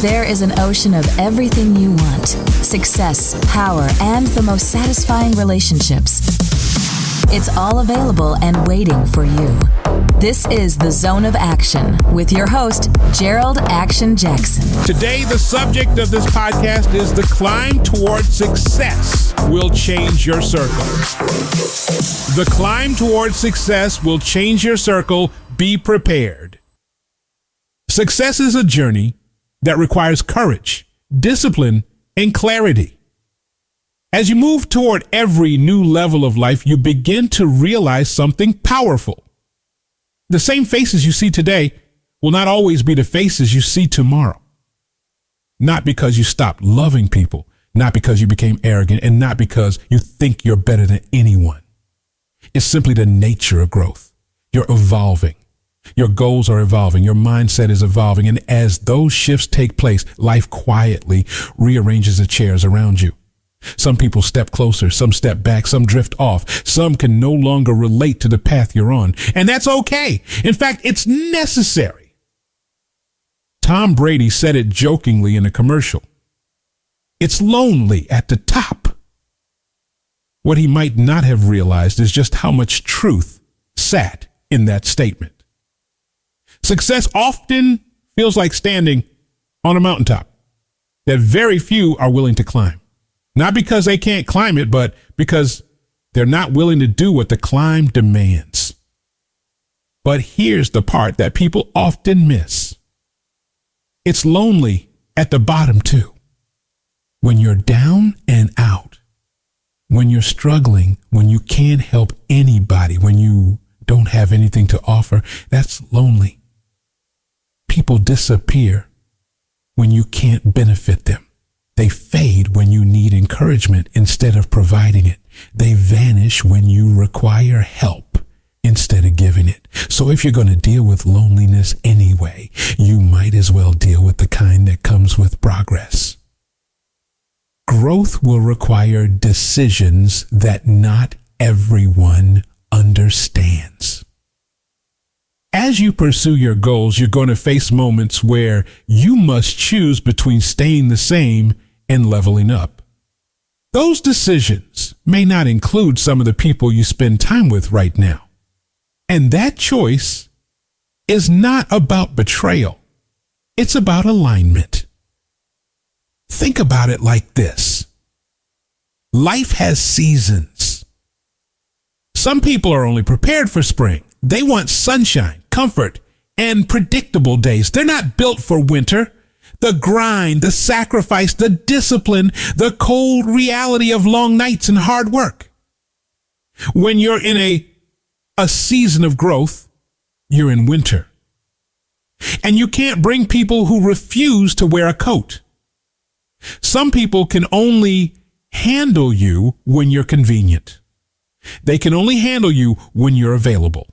There is an ocean of everything you want: success, power, and the most satisfying relationships. It's all available and waiting for you. This is The Zone of Action with your host, Jerold Action Jackson. Today, the subject of this podcast is the climb toward success will change your circle. The climb toward success will change your circle. Be prepared. Success is a journey that requires courage, discipline, and clarity. As you move toward every new level of life, you begin to realize something powerful. The same faces you see today will not always be the faces you see tomorrow. Not because you stopped loving people, not because you became arrogant, and not because you think you're better than anyone. It's simply the nature of growth. You're evolving. Your goals are evolving. Your mindset is evolving. And as those shifts take place, life quietly rearranges the chairs around you. Some people step closer, some step back, some drift off. Some can no longer relate to the path you're on. And that's okay. In fact, it's necessary. Tom Brady said it jokingly in a commercial. It's lonely at the top. What he might not have realized is just how much truth sat in that statement. Success often feels like standing on a mountaintop that very few are willing to climb. Not because they can't climb it, but because they're not willing to do what the climb demands. But here's the part that people often miss. It's lonely at the bottom too. When you're down and out, when you're struggling, when you can't help anybody, when you don't have anything to offer, that's lonely. People disappear when you can't benefit them. They fade when you need encouragement instead of providing it. They vanish when you require help instead of giving it. So if you're going to deal with loneliness anyway, you might as well deal with the kind that comes with progress. Growth will require decisions that not everyone understands. As you pursue your goals, you're going to face moments where you must choose between staying the same and leveling up. Those decisions may not include some of the people you spend time with right now. And that choice is not about betrayal. It's about alignment. Think about it like this. Life has seasons. Some people are only prepared for spring. They want sunshine, comfort, and predictable days. They're not built for winter. The grind, the sacrifice, the discipline, the cold reality of long nights and hard work. When you're in a season of growth, you're in winter. And you can't bring people who refuse to wear a coat. Some people can only handle you when you're convenient. They can only handle you when you're available.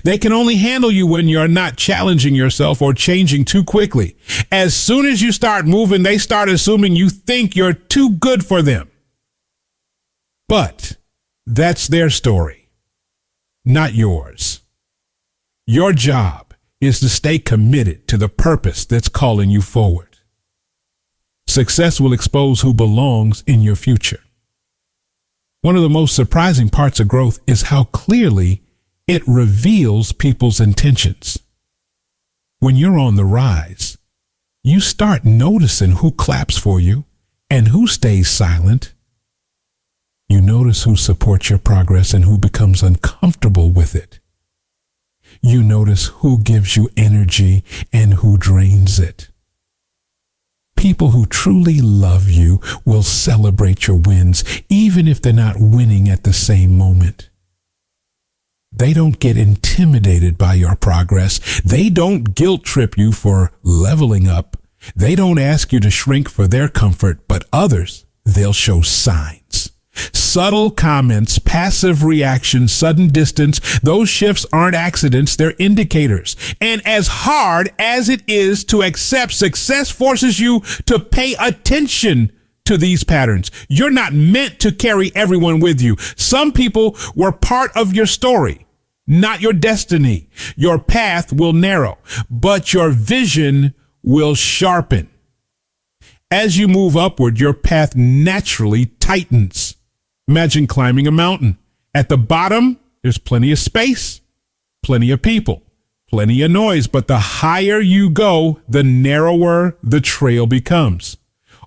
They can only handle you when you're not challenging yourself or changing too quickly. As soon as you start moving, they start assuming you think you're too good for them. But that's their story, not yours. Your job is to stay committed to the purpose that's calling you forward. Success will expose who belongs in your future. One of the most surprising parts of growth is how clearly it reveals people's intentions. When you're on the rise, you start noticing who claps for you and who stays silent. You notice who supports your progress and who becomes uncomfortable with it. You notice who gives you energy and who drains it. People who truly love you will celebrate your wins, even if they're not winning at the same moment. They don't get intimidated by your progress. They don't guilt trip you for leveling up. They don't ask you to shrink for their comfort, but others, they'll show signs. Subtle comments, passive reactions, sudden distance, those shifts aren't accidents, they're indicators. And as hard as it is to accept, success forces you to pay attention to these patterns. You're not meant to carry everyone with you. Some people were part of your story, not your destiny. Your path will narrow, but your vision will sharpen. As you move upward, your path naturally tightens. Imagine climbing a mountain. At the bottom, there's plenty of space, plenty of people, plenty of noise, but the higher you go, the narrower the trail becomes.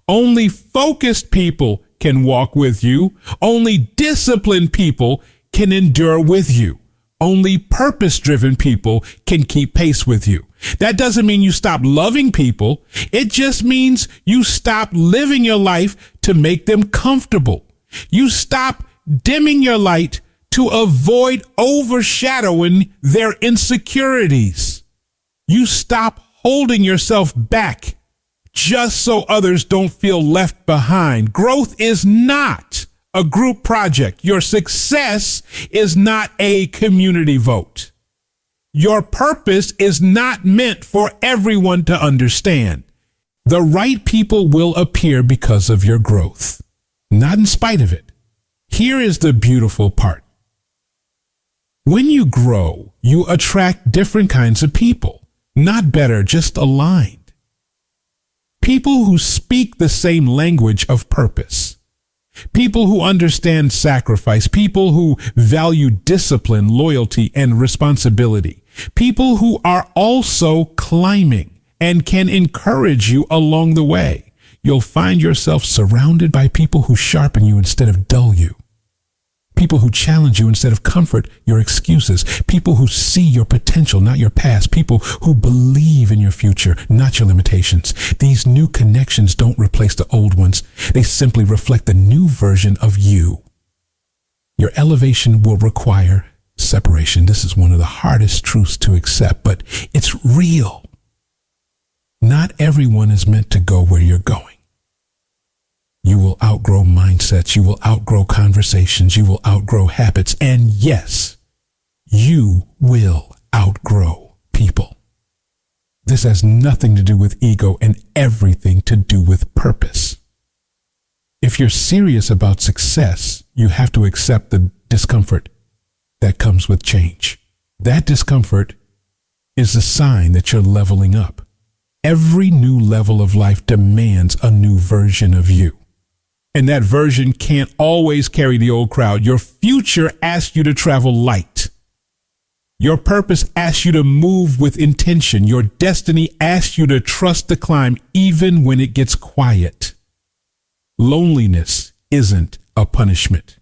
Only focused people can walk with you. Only disciplined people can endure with you. Only purpose-driven people can keep pace with you. That doesn't mean you stop loving people. It just means you stop living your life to make them comfortable. You stop dimming your light to avoid overshadowing their insecurities. You stop holding yourself back just so others don't feel left behind. Growth is not a group project. Your success is not a community vote. Your purpose is not meant for everyone to understand. The right people will appear because of your growth, not in spite of it. Here is the beautiful part. When you grow, you attract different kinds of people, not better, just aligned. People who speak the same language of purpose. People who understand sacrifice, people who value discipline, loyalty, and responsibility. People who are also climbing and can encourage you along the way. You'll find yourself surrounded by people who sharpen you instead of dull you. People who challenge you instead of comfort your excuses. People who see your potential, not your past. People who believe in your future, not your limitations. These new connections don't replace the old ones. They simply reflect the new version of you. Your elevation will require separation. This is one of the hardest truths to accept, but it's real. Not everyone is meant to go where you're going. You will outgrow mindsets. You will outgrow conversations. You will outgrow habits. And yes, you will outgrow people. This has nothing to do with ego and everything to do with purpose. If you're serious about success, you have to accept the discomfort that comes with change. That discomfort is a sign that you're leveling up. Every new level of life demands a new version of you. And that version can't always carry the old crowd. Your future asks you to travel light. Your purpose asks you to move with intention. Your destiny asks you to trust the climb even when it gets quiet. Loneliness isn't a punishment.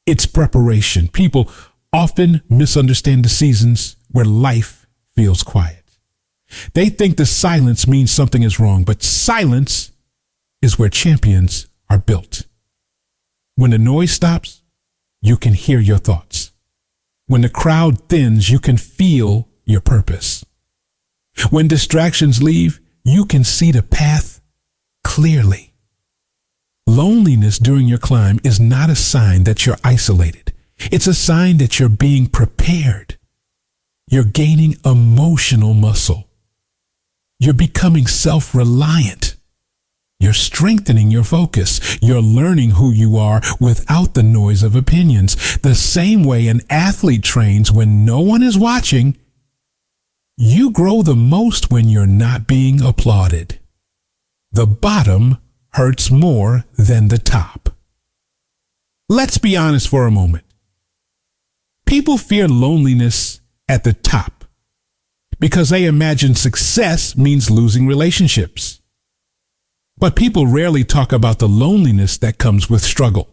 It's preparation. People often misunderstand the seasons where life feels quiet. They think the silence means something is wrong, but silence is where champions are built. When the noise stops, you can hear your thoughts. When the crowd thins, you can feel your purpose. When distractions leave, you can see the path clearly. Loneliness during your climb is not a sign that you're isolated. It's a sign that you're being prepared. You're gaining emotional muscle. You're becoming self-reliant. You're strengthening your focus. You're learning who you are without the noise of opinions. The same way an athlete trains when no one is watching, you grow the most when you're not being applauded. The bottom hurts more than the top. Let's be honest for a moment. People fear loneliness at the top because they imagine success means losing relationships. But people rarely talk about the loneliness that comes with struggle.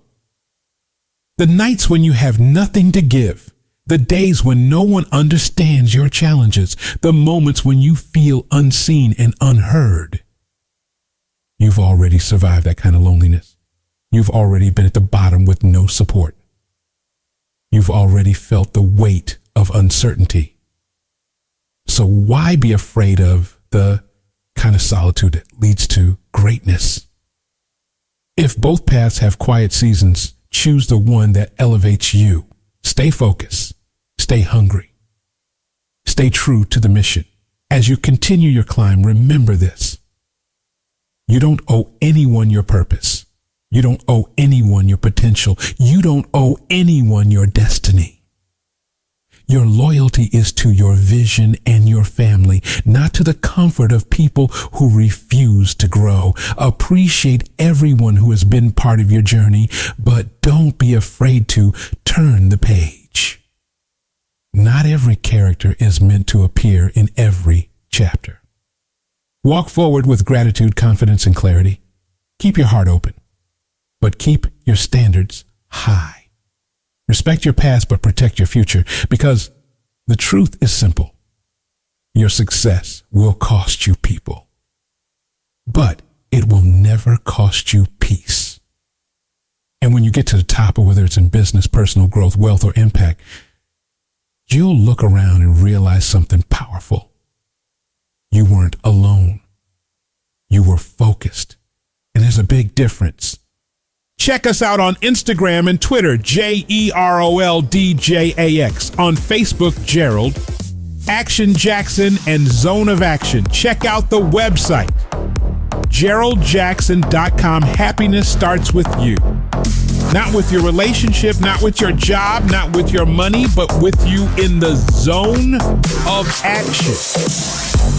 The nights when you have nothing to give, the days when no one understands your challenges, the moments when you feel unseen and unheard. You've already survived that kind of loneliness. You've already been at the bottom with no support. You've already felt the weight of uncertainty. So why be afraid of the kind of solitude that leads to greatness? If both paths have quiet seasons, choose the one that elevates you. Stay focused. Stay hungry. Stay true to the mission. As you continue your climb, remember this. You don't owe anyone your purpose. You don't owe anyone your potential. You don't owe anyone your destiny. Your loyalty is to your vision and your family, not to the comfort of people who refuse to grow. Appreciate everyone who has been part of your journey, but don't be afraid to turn the page. Not every character is meant to appear in every chapter. Walk forward with gratitude, confidence, and clarity. Keep your heart open, but keep your standards high. Respect your past, but protect your future, because the truth is simple. Your success will cost you people, but it will never cost you peace. And when you get to the top, or whether it's in business, personal growth, wealth, or impact, you'll look around and realize something powerful. You weren't alone. You were focused. And there's a big difference. Check us out on Instagram and Twitter, JeroldDJAX. On Facebook, Jerold, Action Jackson, and Zone of Action. Check out the website, JeroldJackson.com. Happiness starts with you. Not with your relationship, not with your job, not with your money, but with you in the zone of action.